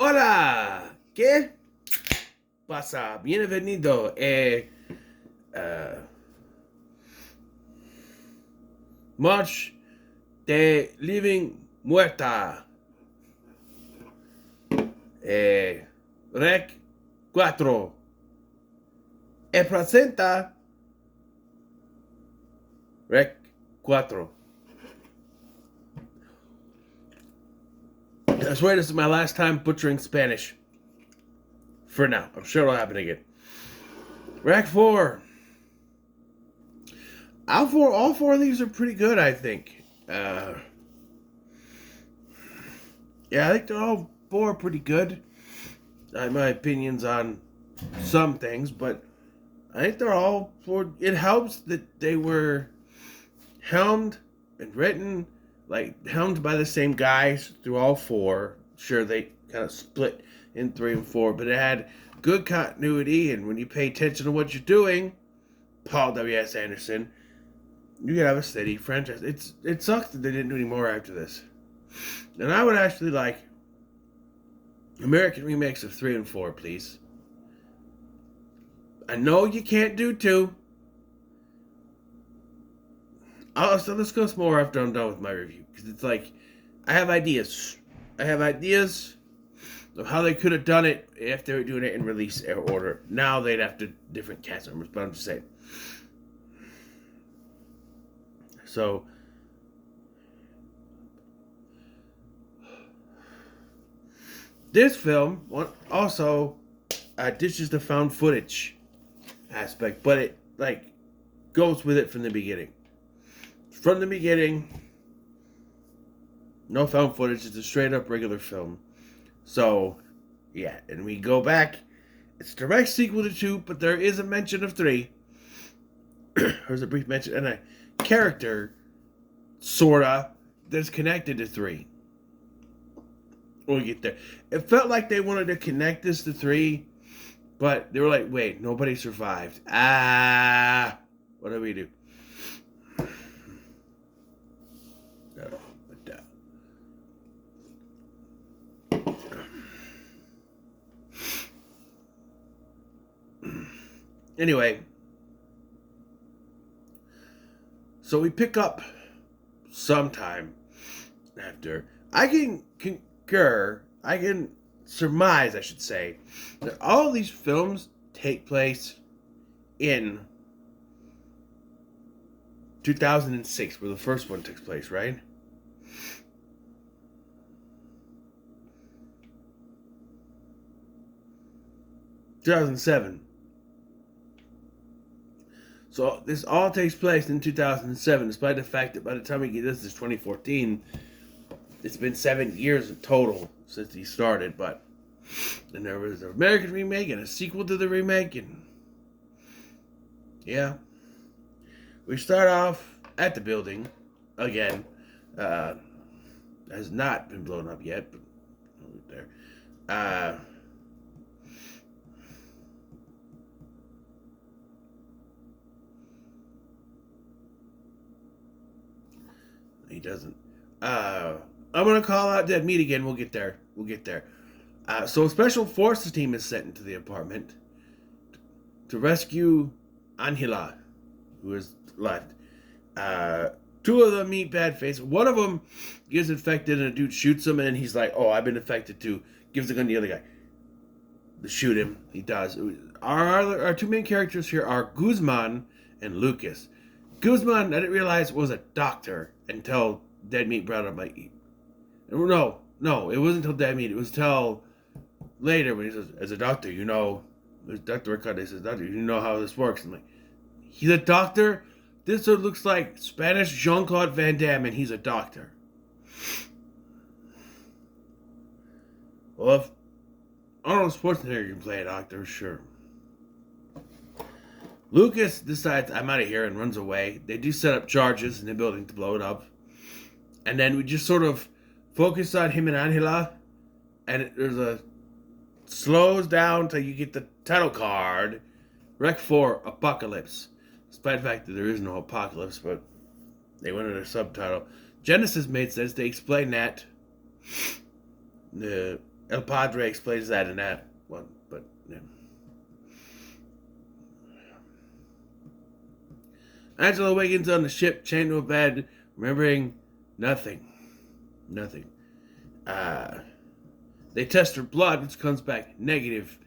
Hola, ¿qué pasa? Bienvenido. March de Living Muerta. Rec 4. E presenta Rec 4. I swear this is my last time butchering Spanish. For now. I'm sure it'll happen again. Rec 4. All four of these are pretty good, I think. Yeah, I think they're all four pretty good. I have my opinions on some things, but I think they're all four. It helps that they were helmed and written, like helmed by the same guys through all four. Sure, they kind of split in 3 and 4, but it had good continuity, and when you pay attention to what you're doing, Paul W.S. Anderson, you can have a steady franchise. It sucks that they didn't do any more after this. And I would actually like American remakes of 3 and 4, please. I know you can't do 2. So let's go some more after I'm done with my review. Because it's like, I have ideas. I have ideas of how they could have done it if they were doing it in release order. Now they'd have to different cast members, but I'm just saying. So, this film also ditches the found footage aspect, but it like goes with it from the beginning. From the beginning, no found footage. It's a straight up regular film. So, yeah, and we go back. It's a direct sequel to 2, but there is a mention of 3. There's a brief mention and a character, sorta, that's connected to 3. We'll get there. It felt like they wanted to connect this to 3, but they were like, wait, nobody survived. What do we do? Anyway, so we pick up sometime after. I can concur, I can surmise, I should say, that all of these films take place in 2006, where the first one takes place, right? (2007). So this all takes place in 2007, despite the fact that by the time we get this is 2014. It's been 7 years in total since he started, but then there was an American remake and a sequel to the remake, and yeah. We start off at the building again. Has not been blown up yet, but there. He doesn't. I'm gonna call out Dead Meat again. We'll get there. So a special forces team is sent into the apartment to rescue Angela, who is left. 2 of them meet Badface. One of them gets infected and a dude shoots him, and he's like, "Oh, I've been infected too." Gives the gun to the other guy to shoot him. He does. Our 2 main characters here are Guzman and Lucas. Guzman, I didn't realize, was a doctor until Dead Meat brought up No, it wasn't until Dead Meat. It was till later when he says, as a doctor, you know, Dr. Ricardo says, doctor, you know how this works. I'm like, he's a doctor? This looks like Spanish Jean-Claude Van Damme, and he's a doctor. Well, if Arnold Schwarzenegger can play a doctor, sure. Lucas decides, I'm out of here, and runs away. They do set up charges in the building to blow it up. And then we just sort of focus on him and Angela, and there's a slows down till you get the title card, Rec 4 Apocalypse. Despite the fact that there is no apocalypse, but they went in a subtitle. Genesis made sense. They explained that. El Padre explains that in that one, but yeah. Angela wakens on the ship, chained to a bed, remembering nothing. Nothing. Uh, they test her blood, which comes back negative,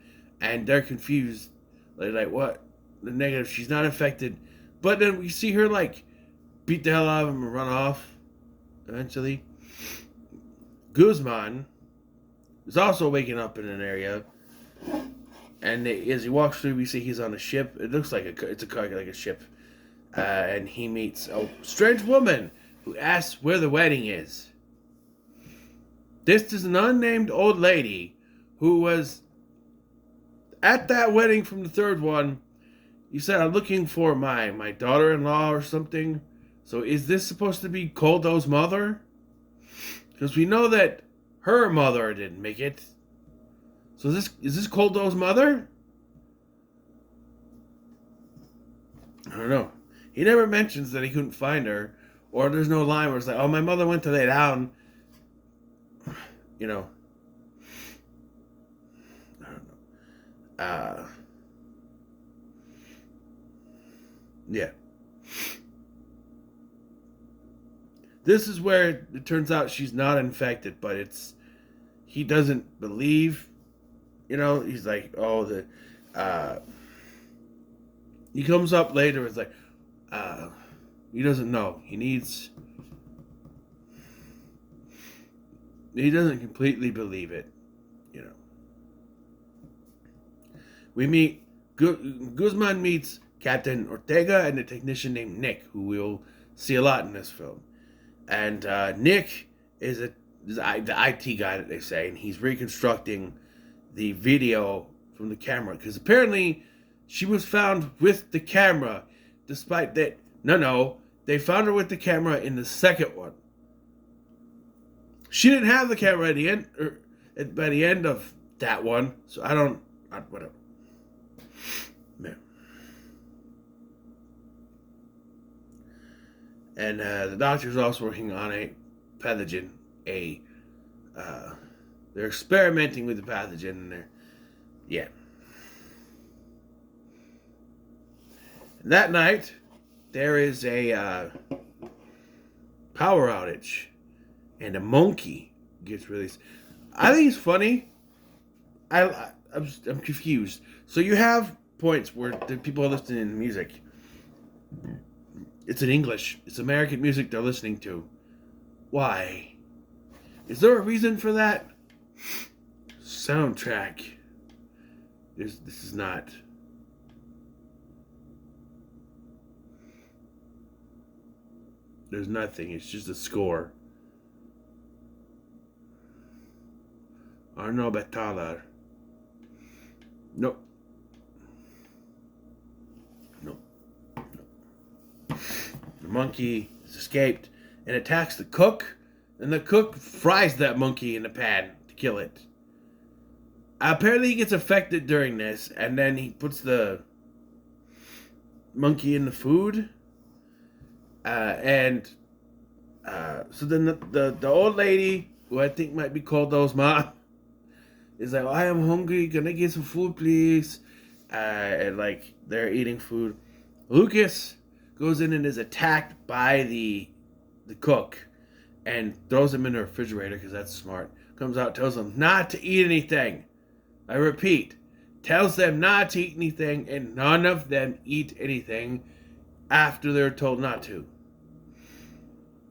and they're confused. They're like, what? The negative, she's not infected. But then we see her, like, beat the hell out of him and run off, eventually. Guzman is also waking up in an area, and as he walks through, we see he's on a ship. It looks like it's a car, like a ship. And he meets a strange woman who asks where the wedding is. This is an unnamed old lady who was at that wedding from the third one. You said, I'm looking for my daughter-in-law or something. So is this supposed to be Koldo's mother? Because we know that her mother didn't make it. So is this Koldo's mother? I don't know. He never mentions that he couldn't find her. Or there's no line where it's like, oh, my mother went to lay down. You know. I don't know. Yeah. This is where it turns out she's not infected, but he doesn't believe, he's like, oh, he comes up later, it's like, he doesn't know. He doesn't completely believe it, We meet, Guzman meets Captain Ortega and a technician named Nick, who we'll see a lot in this film. And Nick is the IT guy that they say, and he's reconstructing the video from the camera. Because apparently she was found with the camera, despite that. No, they found her with the camera in the second one. She didn't have the camera at the end, by the end of that one. So whatever. Man. And the doctor's also working on a pathogen. They're experimenting with the pathogen, and yeah. And that night, there is a power outage, and a monkey gets released. I think it's funny. I'm confused. So you have points where the people are listening to music. It's in English. It's American music they're listening to. Why? Is there a reason for that? Soundtrack. This is not. There's nothing. It's just a score. Arno Betalar. Nope. The monkey has escaped and attacks the cook, and the cook fries that monkey in the pan to kill it. Apparently he gets affected during this, and then he puts the monkey in the food. So then the old lady, who I think might be Koldo's mom, is like, I am hungry, can I get some food, please? And like, they're eating food. Lucas goes in and is attacked by the cook and throws him in the refrigerator because that's smart. Comes out, tells them not to eat anything. I repeat, tells them not to eat anything, and none of them eat anything after they're told not to.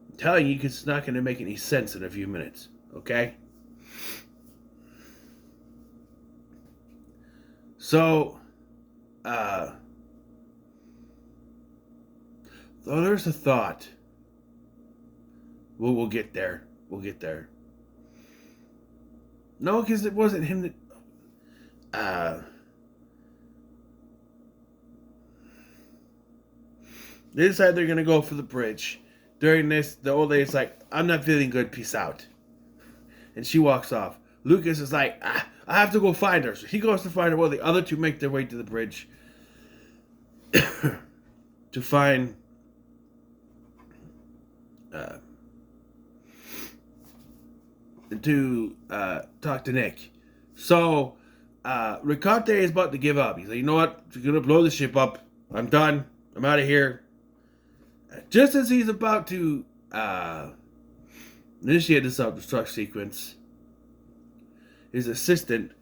I'm telling you, it's not going to make any sense in a few minutes, okay? So, though there's a thought. We'll get there. We'll get there. No, because it wasn't him that. They decide they're gonna go for the bridge. During this, the old lady's like, I'm not feeling good, peace out. And she walks off. Lucas is like, I have to go find her. So he goes to find her while the other two make their way to the bridge to find talk to Nick. So Ricarte is about to give up. He's like, you know what? You're gonna blow the ship up. I'm done. I'm out of here. Just as he's about to initiate the self-destruct sequence, his assistant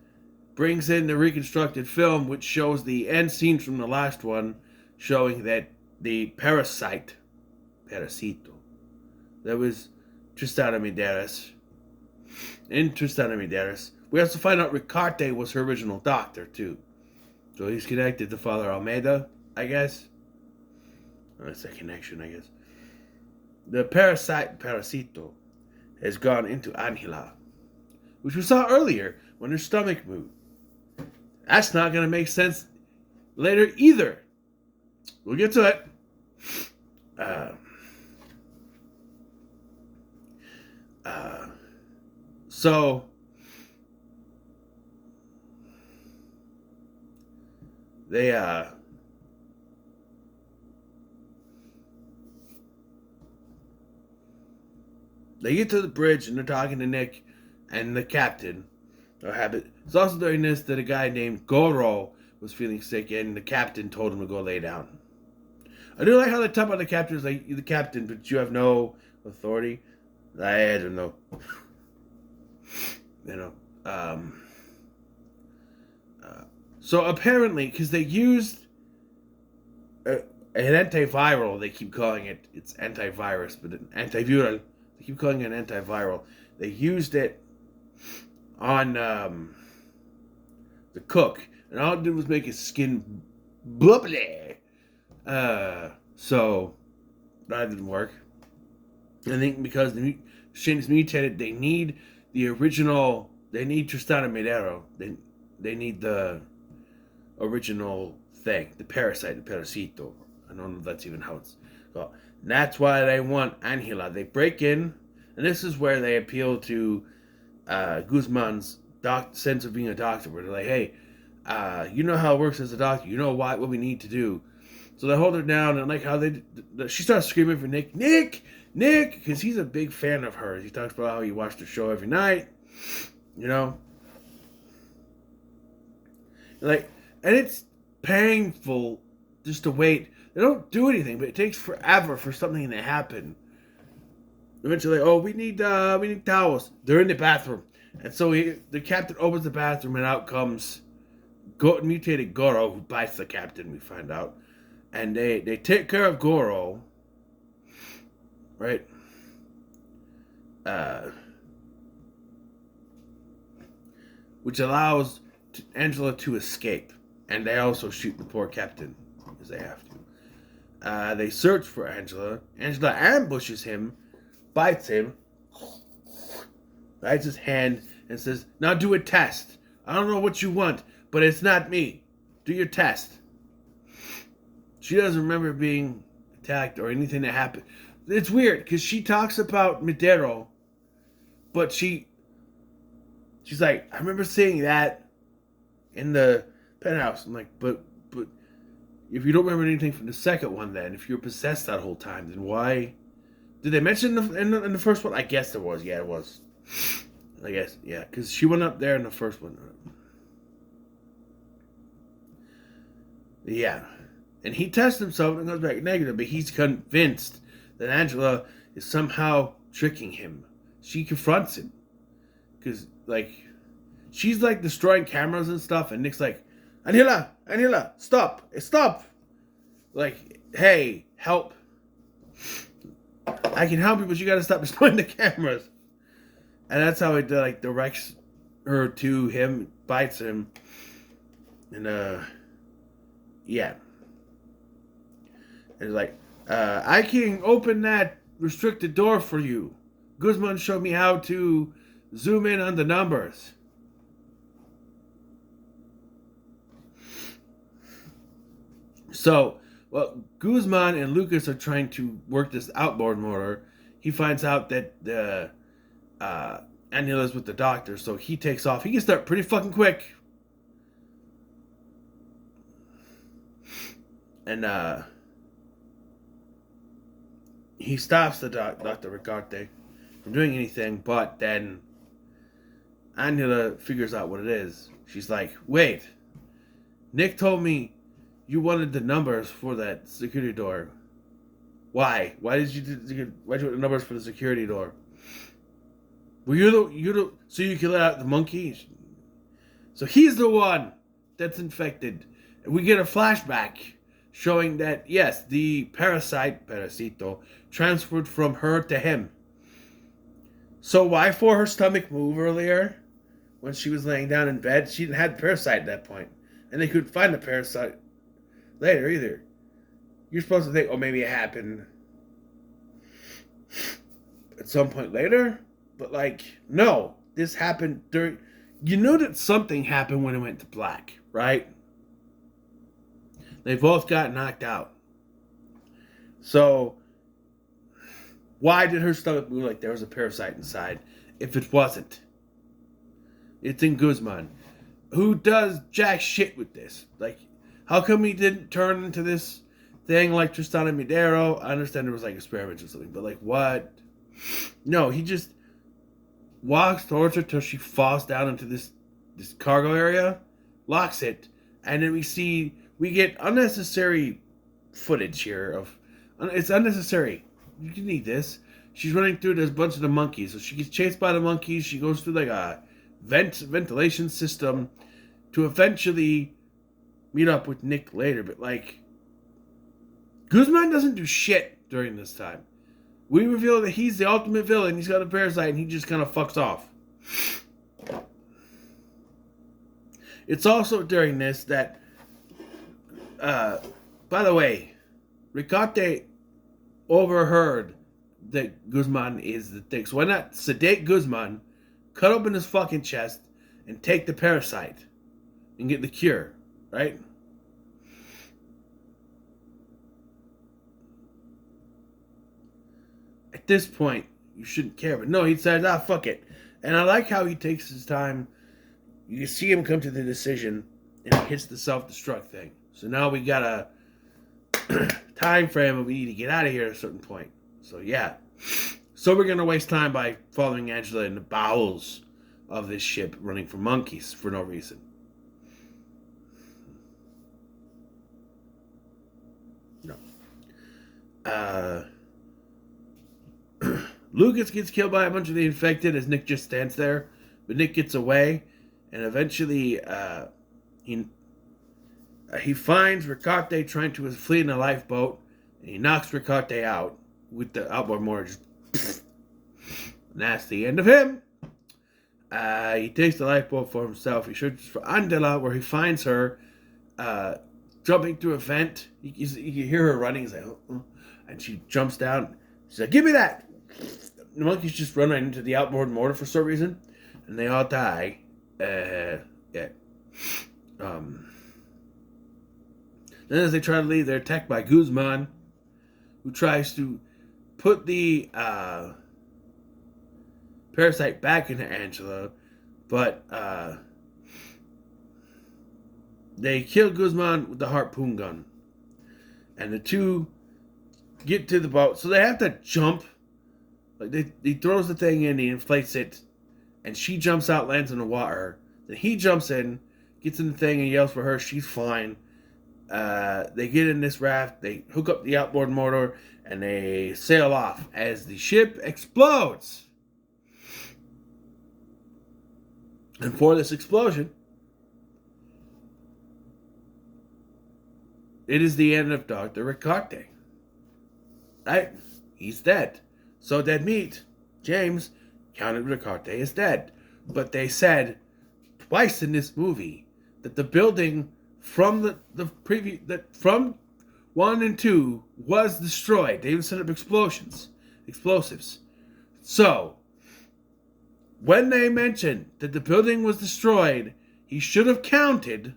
brings in the reconstructed film, which shows the end scenes from the last one, showing that the parasito, that was Tristana Medeiros. In Tristana Medeiros, we also find out Ricarte was her original doctor, too. So he's connected to Father Almeida, I guess. Oh, that's a connection, I guess. The parasito has gone into Angela, which we saw earlier when her stomach moved. That's not going to make sense later either. We'll get to it. So they get to the bridge and they're talking to Nick and the captain. It's also during this that a guy named Goro was feeling sick and the captain told him to go lay down. I do like how they talk about the captain is like, you're the captain, but you have no authority. I don't know. You know. So apparently, because they used an antiviral, they keep calling it, it's antivirus, but an antiviral, they keep calling it an antiviral. They used it on the cook, and all it did was make his skin bubbly. So that didn't work. I think because the Shane's mutated, they need the original. They need Tristana Medeiros. They need the original thing, the parasite, the parasito. I don't know if that's even how it's called. And that's why they want Angela. They break in, and this is where they appeal to Guzman's sense of being a doctor, where they're like, hey, you know how it works as a doctor. You know what we need to do. So they hold her down, and like how she starts screaming for Nick, because he's a big fan of hers. He talks about how he watched her show every night, you know. Like, and it's painful just to wait. They don't do anything, but it takes forever for something to happen. Eventually, we need towels. They're in the bathroom, and so the captain opens the bathroom, and out comes mutated Goro, who bites the captain. We find out, and they take care of Goro, right? Which allows Angela to escape, and they also shoot the poor captain because they have to. They search for Angela. Angela ambushes him, bites him, bites his hand, and says, "Now do a test. I don't know what you want, but it's not me. Do your test." She doesn't remember being attacked or anything that happened. It's weird because she talks about Medeiros, but she's like, I remember seeing that in the penthouse. I'm like, but if you don't remember anything from the second one, then if you're possessed that whole time, then why? Did they mention in the first one? I guess there was. Yeah, it was. I guess, yeah, because she went up there in the first one. Yeah, and he tests himself and goes back negative, but he's convinced that Angela is somehow tricking him. She confronts him because, like, she's like destroying cameras and stuff, and Nick's like, Angela, stop. Like, hey, help. I can help you, but you gotta stop destroying the cameras. And that's how it like directs her to him, bites him, and yeah. And it's like, I can open that restricted door for you. Guzman showed me how to zoom in on the numbers. So, well, Guzman and Lucas are trying to work this outboard motor. He finds out that Angela's with the doctor, so he takes off. He can start pretty fucking quick. And he stops the Dr. Ricarte from doing anything, but then Angela figures out what it is. She's like, wait, Nick told me you wanted the numbers for that security door. Why? Why'd you want the numbers for the security door? Well, so you can let out the monkey? So he's the one that's infected. And we get a flashback showing that, yes, the parasito, transferred from her to him. So why for her stomach move earlier when she was laying down in bed? She didn't have the parasite at that point. And they couldn't find the parasite later either. You're supposed to think, oh, maybe it happened at some point later. But, like, no. This happened during... You know that something happened when it went to black, right? They both got knocked out. So, why did her stomach move like there was a parasite inside if it wasn't? It's in Guzman, who does jack shit with this. Like, how come he didn't turn into this thing like Tristan and Medero? I understand there was like experiments or something, but like what? No, he just walks towards her till she falls down into this cargo area, locks it, and then we get unnecessary footage here of it's unnecessary. You can need this. She's running through this bunch of the monkeys, so she gets chased by the monkeys. She goes through like a ventilation system to eventually meet up with Nick later. But like, Guzman doesn't do shit during this time. We reveal that he's the ultimate villain. He's got a parasite, and he just kind of fucks off. It's also during this that, by the way, Ricarte overheard that Guzman is the thing. So why not sedate Guzman, cut open his fucking chest, and take the parasite and get the cure, right? At this point, you shouldn't care. But no, he says, fuck it. And I like how he takes his time. You see him come to the decision, and he hits the self-destruct thing. So now we got a time frame, and we need to get out of here at a certain point. So yeah. So we're going to waste time by following Angela in the bowels of this ship, running from monkeys for no reason. No. Lucas gets killed by a bunch of the infected as Nick just stands there. But Nick gets away, and eventually he finds Ricarte trying to flee in a lifeboat, and he knocks Ricarte out with the outboard motor. Just, and that's the end of him. He takes the lifeboat for himself. He searches for Angela, where he finds her jumping through a vent. You can hear her running. He's like, and she jumps down. She's like, give me that. The monkeys just run right into the outboard motor for some reason, and they all die. Yeah. Then as they try to leave, they're attacked by Guzman, who tries to put the parasite back into Angela, but they kill Guzman with the harpoon gun. And the two get to the boat, so they have to jump. Like he throws the thing in, he inflates it, and she jumps out, lands in the water. Then he jumps in, gets in the thing, and yells for her. She's fine. They get in this raft, they hook up the outboard motor, and they sail off as the ship explodes. And for this explosion, it is the end of Dr. Ricarte. Right? He's dead. So dead meat. James counted Ricarte as dead. But they said twice in this movie that the building from the previous, that from 1 and 2 was destroyed. They even set up explosives. So, when they mentioned that the building was destroyed, he should have counted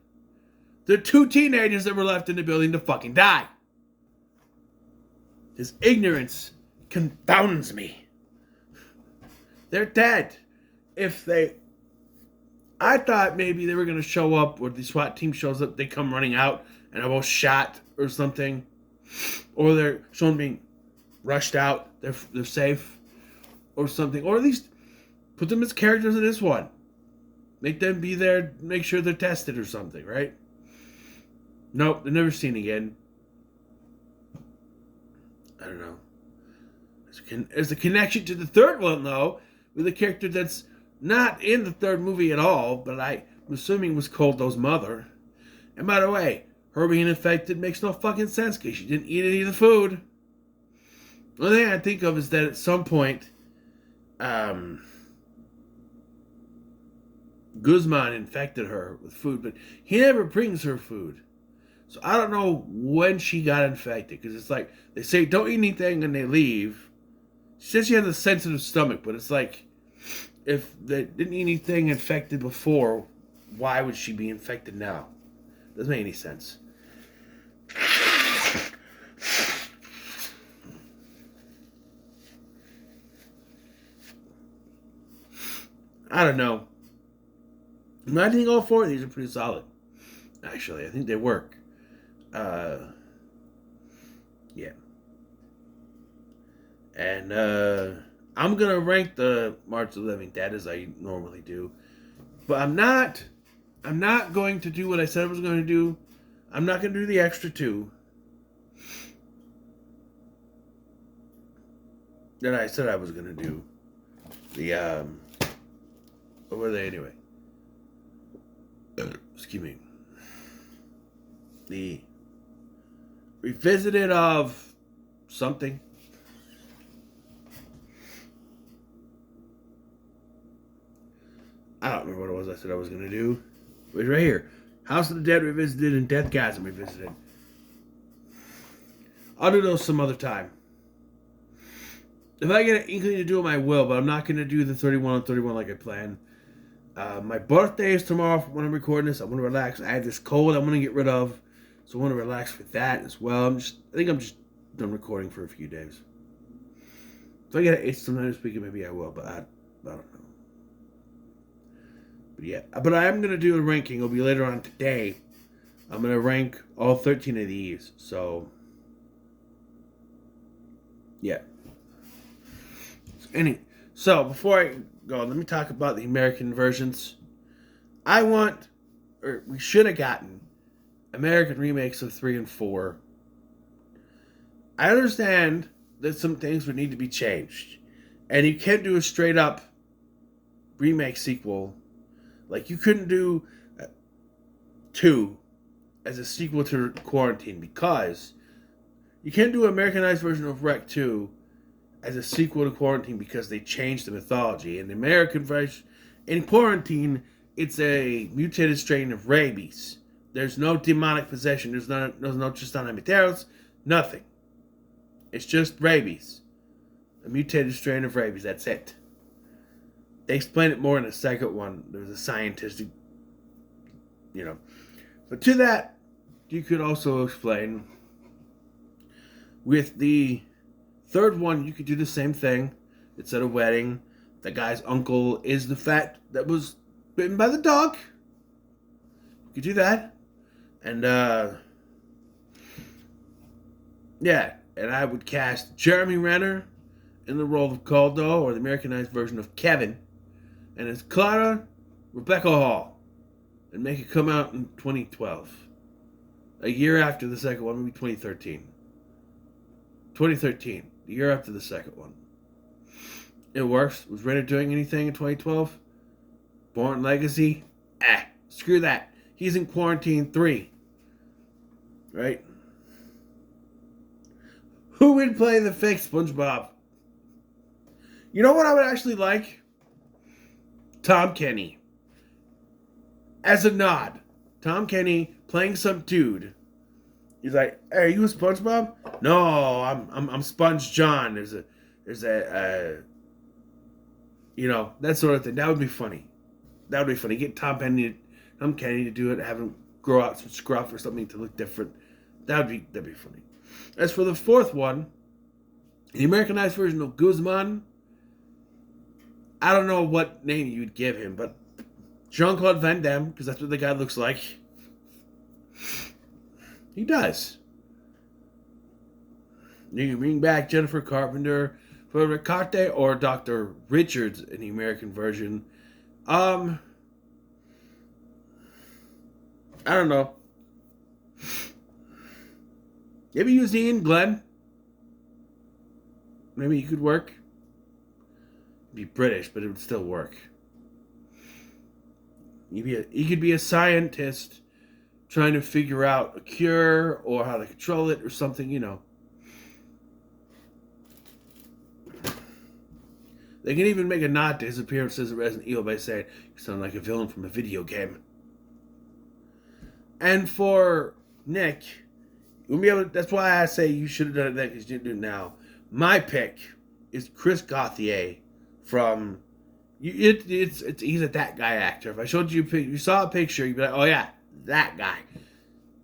the 2 teenagers that were left in the building to fucking die. His ignorance confounds me. They're dead. I thought maybe they were going to show up, or the SWAT team shows up, they come running out, and are both shot or something. Or they're shown being rushed out, they're safe, or something. Or at least put them as characters in this one. Make them be there, make sure they're tested or something, right? Nope, they're never seen again. I don't know. There's a connection to the third one, though, with a character that's not in the third movie at all, but I'm assuming was Koldo's mother. And by the way, her being infected makes no fucking sense because she didn't eat any of the food. The only thing I think of is that at some point, Guzman infected her with food, but he never brings her food. So I don't know when she got infected, because it's like, they say don't eat anything and they leave. She says she has a sensitive stomach, but it's like, if they didn't eat anything infected before, why would she be infected now? Doesn't make any sense. I don't know. I think all four of these are pretty solid. Actually, I think they work. Yeah. And I'm gonna rank the March of the Living Dead as I normally do, but I'm not going to do what I said I was going to do. I'm not going to do the extra two that I said I was going to do. The what were they anyway? Excuse me. The Revisited of something. I don't remember what it was I said I was going to do. It was right here. House of the Dead Revisited and Deathgasm Revisited. I'll do those some other time. If I get an inkling to do them, I will, but I'm not going to do the 31 on 31 like I planned. My birthday is tomorrow when I'm recording this. I want to relax. I have this cold I want to get rid of, so I want to relax with that as well. I think I'm just done recording for a few days. If I get an itch sometime this weekend, maybe I will, but I don't know. But yeah, but I am going to do a ranking. It'll be later on today. I'm going to rank all 13 of these. So, yeah. So, before I go, let me talk about the American versions. We should have gotten American remakes of 3 and 4. I understand that some things would need to be changed. And you can't do a straight up remake sequel. Like, you couldn't do 2 as a sequel to Quarantine, because you can't do an Americanized version of Rec 2 as a sequel to Quarantine because they changed the mythology. In the American version, in Quarantine, it's a mutated strain of rabies. There's no demonic possession. There's no Tristana Materos. Nothing. It's just rabies. A mutated strain of rabies. That's it. They explain it more in the second one. There was a scientist who, But to that, you could also explain with the third one, you could do the same thing. It's at a wedding. The guy's uncle is the fat that was bitten by the dog. You could do that. And, yeah. And I would cast Jeremy Renner in the role of Koldo, or the Americanized version of Kevin. And it's Clara Rebecca Hall. And make it come out in 2012. A year after the second one, maybe 2013. 2013. The year after the second one. It works. Was Renner doing anything in 2012? Born Legacy? Screw that. He's in Quarantine 3. Right? Who would play the fake SpongeBob? You know what I would actually like? Tom Kenny. As a nod. Tom Kenny playing some dude. He's like, "Hey, are you a SpongeBob?" "No, I'm Sponge John." There's a that sort of thing. That would be funny. Get Tom Kenny to do it, have him grow out some scruff or something to look different. That'd be funny. As for the fourth one, the Americanized version of Guzman, I don't know what name you'd give him, but Jean-Claude Van Damme, because that's what the guy looks like. He does. You can bring back Jennifer Carpenter for Ricarte or Dr. Richards in the American version. I don't know. Maybe use Ian Glenn. Maybe he could work. He'd be British, but it would still work. He could be a scientist trying to figure out a cure or how to control it or something, you know. They can even make a nod to his appearance as a Resident Evil by saying, "You sound like a villain from a video game." And for Nick, you'll be able to, that's why I say you should have done it then because you didn't do it now. My pick is Chris Gauthier from. He's a that guy actor. If I showed you, you saw a picture, you'd be like, "Oh yeah, that guy."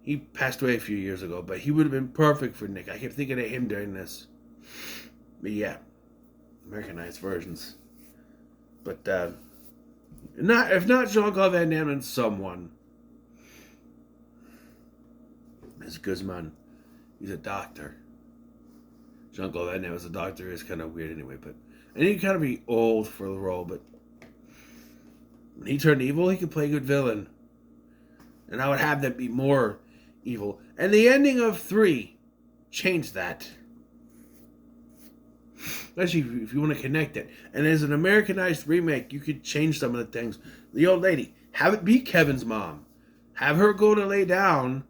He passed away a few years ago, but he would have been perfect for Nick. I kept thinking of him during this. But yeah, Americanized versions. But if not Jean-Claude Van Damme, then someone. As Guzman, he's a doctor. Jean-Claude Van Damme as a doctor is kind of weird anyway, but and he'd kind of be old for the role, but when he turned evil, he could play a good villain. And I would have them be more evil. And the ending of 3 changed that. Especially if you want to connect it. And as an Americanized remake, you could change some of the things. The old lady, have it be Kevin's mom. Have her go to lay down.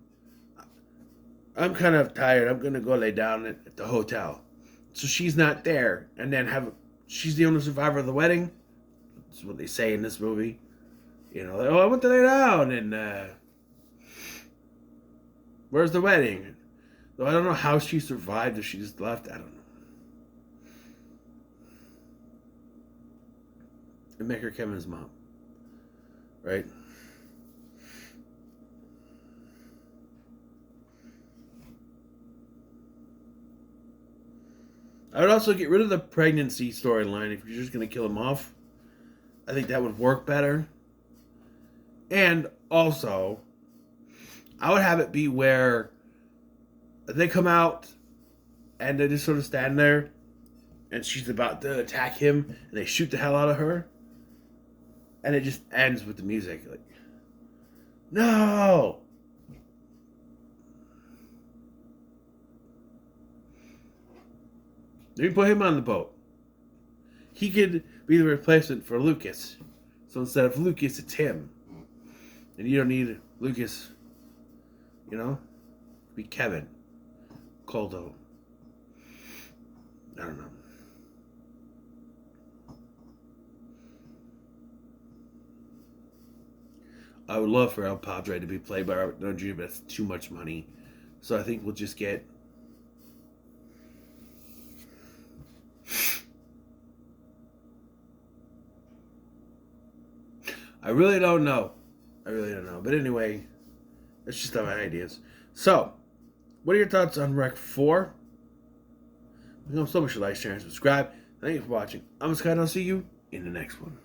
I'm kind of tired. I'm going to go lay down at the hotel. So she's not there. And then she's the only survivor of the wedding. That's what they say in this movie. You know, I went to lay down and where's the wedding? Though I don't know how she survived if she just left. I don't know. And make her Kevin's mom. Right? I would also get rid of the pregnancy storyline if you're just going to kill him off. I think that would work better. And also, I would have it be where they come out and they just sort of stand there and she's about to attack him and they shoot the hell out of her. And it just ends with the music. Like, no! They put him on the boat. He could be the replacement for Lucas. So instead of Lucas, it's him. And you don't need Lucas, you know? Be Kevin. Coldo. I don't know. I would love for El Padre to be played by Robert Downey Jr., but that's too much money. So I think we'll just get... I really don't know. But anyway, that's just my ideas. So, what are your thoughts on Rec 4? So much like, share, and subscribe. Thank you for watching. I'm Scott, and I'll see you in the next one.